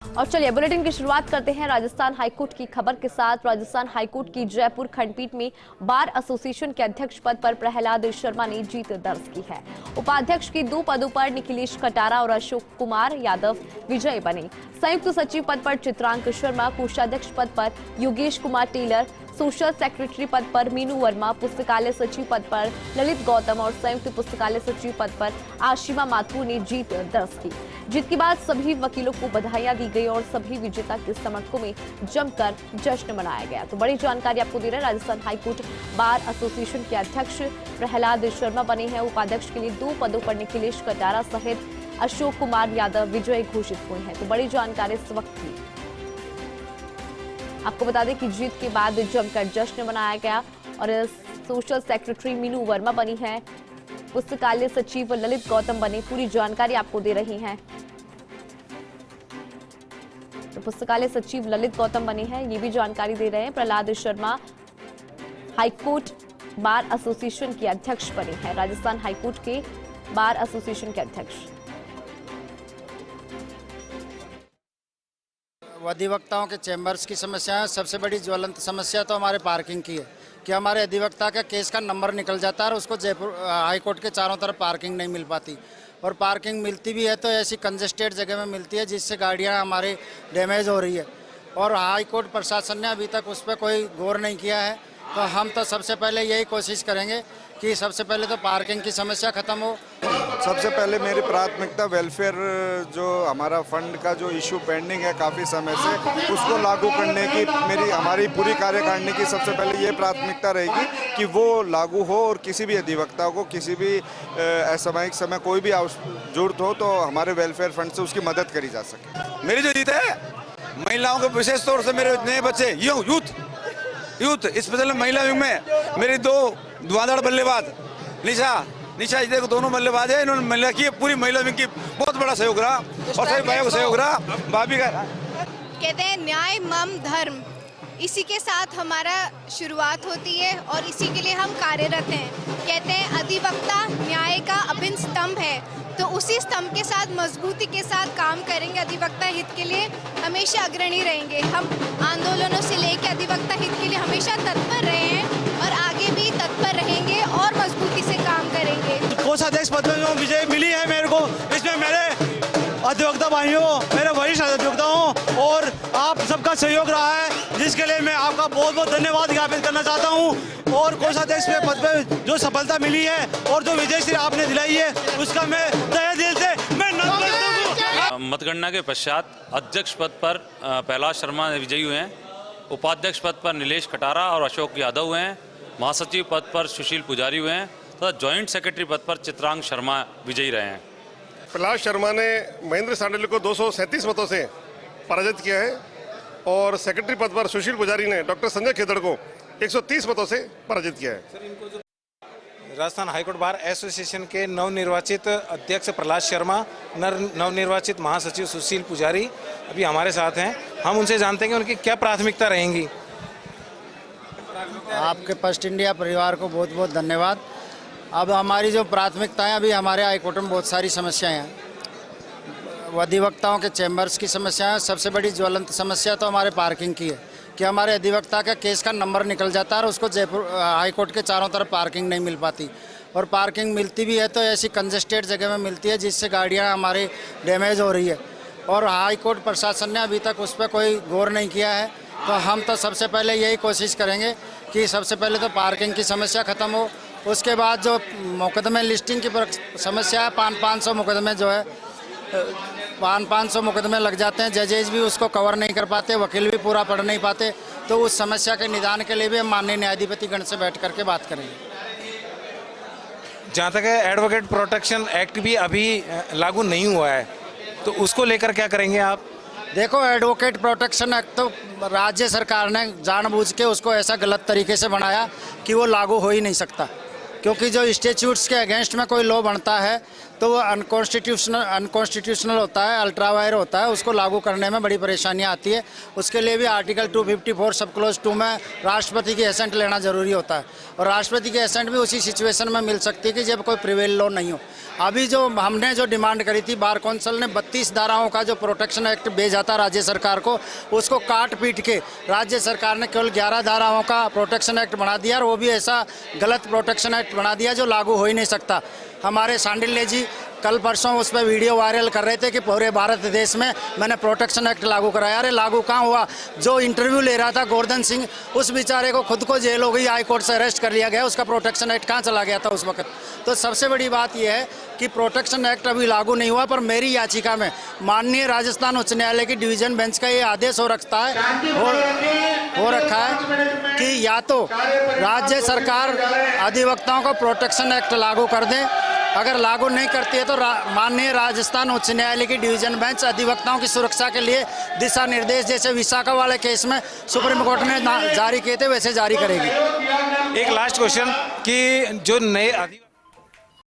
और चलिए बुलेटिन की शुरुआत करते हैं राजस्थान हाईकोर्ट की खबर के साथ। राजस्थान हाईकोर्ट की जयपुर खंडपीठ में बार एसोसिएशन के अध्यक्ष पद पर प्रहलाद शर्मा ने जीत दर्ज की है। उपाध्यक्ष के 2 पदों पर निखिलेश खटारा और अशोक कुमार यादव विजयी बने। संयुक्त सचिव पद पर चित्रांक शर्मा, कोषाध्यक्ष पद पर Yogesh Kumar Taylor, social secretary पद पर मीनू वर्मा, पुस्तकालय सचिव पद पर ललित गौतम और संयुक्त पुस्तकालय सचिव पद पर आशिमा माथुर ने जीत दर्ज की। जीत के बाद सभी वकीलों को बधाइयां दी गई और सभी विजेता के समर्थकों में जमकर जश्न मनाया गया। तो बड़ी जानकारी आपको दे रहे हैं, राजस्थान हाईकोर्ट बार एसोसिएशन के अध्यक्ष प्रहलाद शर्मा बने हैं। उपाध्यक्ष के लिए 2 पदों पर निखिलेश खटारा सहित अशोक कुमार यादव विजयी घोषित हुए हैं। तो बड़ी जानकारी इस वक्त की आपको बता दें कि जीत के बाद जमकर जश्न मनाया गया और सोशल सेक्रेटरी मीनू वर्मा बनी है, पुस्तकालय सचिव ललित गौतम बने। पूरी जानकारी आपको दे रही हैं। तो पुस्तकालय सचिव ललित गौतम बने हैं, ये भी जानकारी दे रहे हैं। Prahlad Sharma high court bar association के अध्यक्ष बने हैं, राजस्थान हाईकोर्ट के बार एसोसिएशन के अध्यक्ष। अधिवक्ताओं के चैम्बर्स की समस्या है। सबसे बड़ी ज्वलंत समस्या तो हमारे पार्किंग की है कि हमारे अधिवक्ता का केस का नंबर निकल जाता है और उसको जयपुर हाईकोर्ट के चारों तरफ पार्किंग नहीं मिल पाती, और पार्किंग मिलती भी है तो ऐसी कंजेस्टेड जगह में मिलती है जिससे गाड़ियां हमारे डैमेज हो रही है। और हाईकोर्ट प्रशासन ने अभी तक उस पर कोई गौर नहीं किया है। तो हम तो सबसे पहले यही कोशिश करेंगे कि सबसे पहले तो पार्किंग की समस्या खत्म हो। सबसे पहले मेरी प्राथमिकता वेलफेयर, जो हमारा फंड का जो इशू पेंडिंग है काफ़ी समय से, उसको लागू करने की हमारी पूरी कार्यकारिणी की सबसे पहले ये प्राथमिकता रहेगी कि वो लागू हो और किसी भी अधिवक्ता को किसी भी असामयिक समय कोई भी जरूरत हो तो हमारे वेलफेयर फंड से उसकी मदद करी जा सके। मेरी जो जीत है महिलाओं के विशेष तौर से मेरे नए बच्चे यूथ स्पेशल महिला विंग में मेरी 2 धुआंधार बल्लेबाज निशा जी को दोनों बल्लेबाज है। इन्होंने महिला की पूरी महिला विंग की बहुत बड़ा सहयोग रहा और सभी भाइयों को सहयोग रहा। भाभी का कहते हैं न्याय मम धर्म, इसी के साथ हमारा शुरुआत होती है और इसी के लिए हम कार्यरत हैं। कहते हैं अधिवक्ता न्याय का अभिन्न स्तंभ है, तो उसी स्तंभ के साथ मजबूती के साथ काम करेंगे। अधिवक्ता हित के लिए हमेशा अग्रणी रहेंगे। हम आंदोलनों से लेकर अधिवक्ता हित के लिए हमेशा तत्पर रहे हैं और आगे भी तत्पर रहेंगे और मजबूती से काम करेंगे। कोषाध्यक्ष पद में जो विजय मिली है मेरे को, इसमें मेरे अधिवक्ता भाइयों, मेरे वरिष्ठ अधिवक्ताओं और आप सबका सहयोग रहा है, जिसके लिए मैं आपका बहुत बहुत धन्यवाद ज्ञापित करना चाहता हूं। और कोषाध्यक्ष के पद पे जो सफलता मिली है और जो विजय श्री आपने दिलाई है, उसका मैं तहे दिल से मैं नमस्कार। मतगणना के पश्चात अध्यक्ष पद पर प्रहलाद शर्मा विजयी हुए हैं, उपाध्यक्ष पद पर निलेश खटारा और अशोक यादव हुए हैं, महासचिव पद पर सुशील पुजारी हुए हैं तथा ज्वाइंट सेक्रेटरी पद पर चित्रांक शर्मा विजयी रहे हैं। प्रहलाद शर्मा ने महेंद्र सांडल को 237 मतों से पराजित किया है और सेक्रेटरी पद पर सुशील पुजारी ने डॉक्टर संजय खेदड़ को 130 मतों से पराजित किया है। राजस्थान हाईकोर्ट बार एसोसिएशन के नवनिर्वाचित अध्यक्ष प्रहलाद शर्मा, नवनिर्वाचित महासचिव सुशील पुजारी अभी हमारे साथ हैं। हम उनसे जानते हैं कि उनकी क्या प्राथमिकता रहेंगी। आपके फर्स्ट इंडिया परिवार को बहुत बहुत धन्यवाद। अब हमारी जो प्राथमिकताएं, अभी हमारे हाईकोर्ट में बहुत सारी समस्याएं हैं। अधिवक्ताओं के चैम्बर्स की समस्या है। सबसे बड़ी ज्वलंत समस्या तो हमारे पार्किंग की है कि हमारे अधिवक्ता का केस का नंबर निकल जाता है और उसको जयपुर हाईकोर्ट के चारों तरफ पार्किंग नहीं मिल पाती, और पार्किंग मिलती भी है तो ऐसी कंजेस्टेड जगह में मिलती है जिससे गाड़ियाँ हमारे डैमेज हो रही है। और हाईकोर्ट प्रशासन ने अभी तक उस पर कोई गौर नहीं किया है। तो हम तो सबसे पहले यही कोशिश करेंगे कि सबसे पहले तो पार्किंग की समस्या खत्म हो। उसके बाद जो मुकदमे लिस्टिंग की समस्या है, 500 मुकदमे जो है 500 मुकदमे लग जाते हैं, जजेज भी उसको कवर नहीं कर पाते, वकील भी पूरा पढ़ नहीं पाते। तो उस समस्या के निदान के लिए भी हम माननीय न्यायाधिपति गण से बैठ करके बात करेंगे। जहाँ तक है एडवोकेट प्रोटेक्शन एक्ट भी अभी लागू नहीं हुआ है, तो उसको लेकर क्या करेंगे आप? देखो, एडवोकेट प्रोटेक्शन एक्ट तो राज्य सरकार ने जानबूझ के उसको ऐसा गलत तरीके से बनाया कि वो लागू हो ही नहीं सकता, क्योंकि जो स्टैट्यूट्स के अगेंस्ट में कोई लॉ बनता है तो वो अनकॉन्स्टिट्यूशनल होता है, अल्ट्रा वायर होता है, उसको लागू करने में बड़ी परेशानियां आती है। उसके लिए भी आर्टिकल 254 सब क्लोज 2 में राष्ट्रपति की एसेंट लेना जरूरी होता है, और राष्ट्रपति की एसेंट भी उसी सिचुएशन में मिल सकती है कि जब कोई प्रिवेल लॉ नहीं हो। अभी जो हमने जो डिमांड करी थी, बार काउंसिल ने 32 धाराओं का जो प्रोटेक्शन एक्ट भेजा था राज्य सरकार को, उसको काट पीट के राज्य सरकार ने केवल 11 धाराओं का प्रोटेक्शन एक्ट बना दिया, और वो भी ऐसा गलत प्रोटेक्शन एक्ट बना दिया जो लागू हो ही नहीं सकता। हमारे सांडिल्य जी कल परसों उस पर वीडियो वायरल कर रहे थे कि पूरे भारत देश में मैंने प्रोटेक्शन एक्ट लागू कराया। अरे लागू कहाँ हुआ? जो इंटरव्यू ले रहा था गोवर्धन सिंह, उस बेचारे को खुद को जेल हो गई, हाई कोर्ट से अरेस्ट कर लिया गया, उसका प्रोटेक्शन एक्ट कहाँ चला गया था उस वक्त? तो सबसे बड़ी बात यह है कि प्रोटेक्शन एक्ट अभी लागू नहीं हुआ, पर मेरी याचिका में माननीय राजस्थान उच्च न्यायालय की डिवीजन बेंच का ये आदेश हो रखा है कि या तो राज्य सरकार अधिवक्ताओं को प्रोटेक्शन एक्ट लागू कर दे, अगर लागू नहीं करती है तो माननीय राजस्थान उच्च न्यायालय की डिवीजन बेंच अधिवक्ताओं की सुरक्षा के लिए दिशा निर्देश जैसे विशाखा वाले केस में सुप्रीम कोर्ट ने जारी किए थे वैसे जारी करेगी। एक लास्ट क्वेश्चन कि जो नए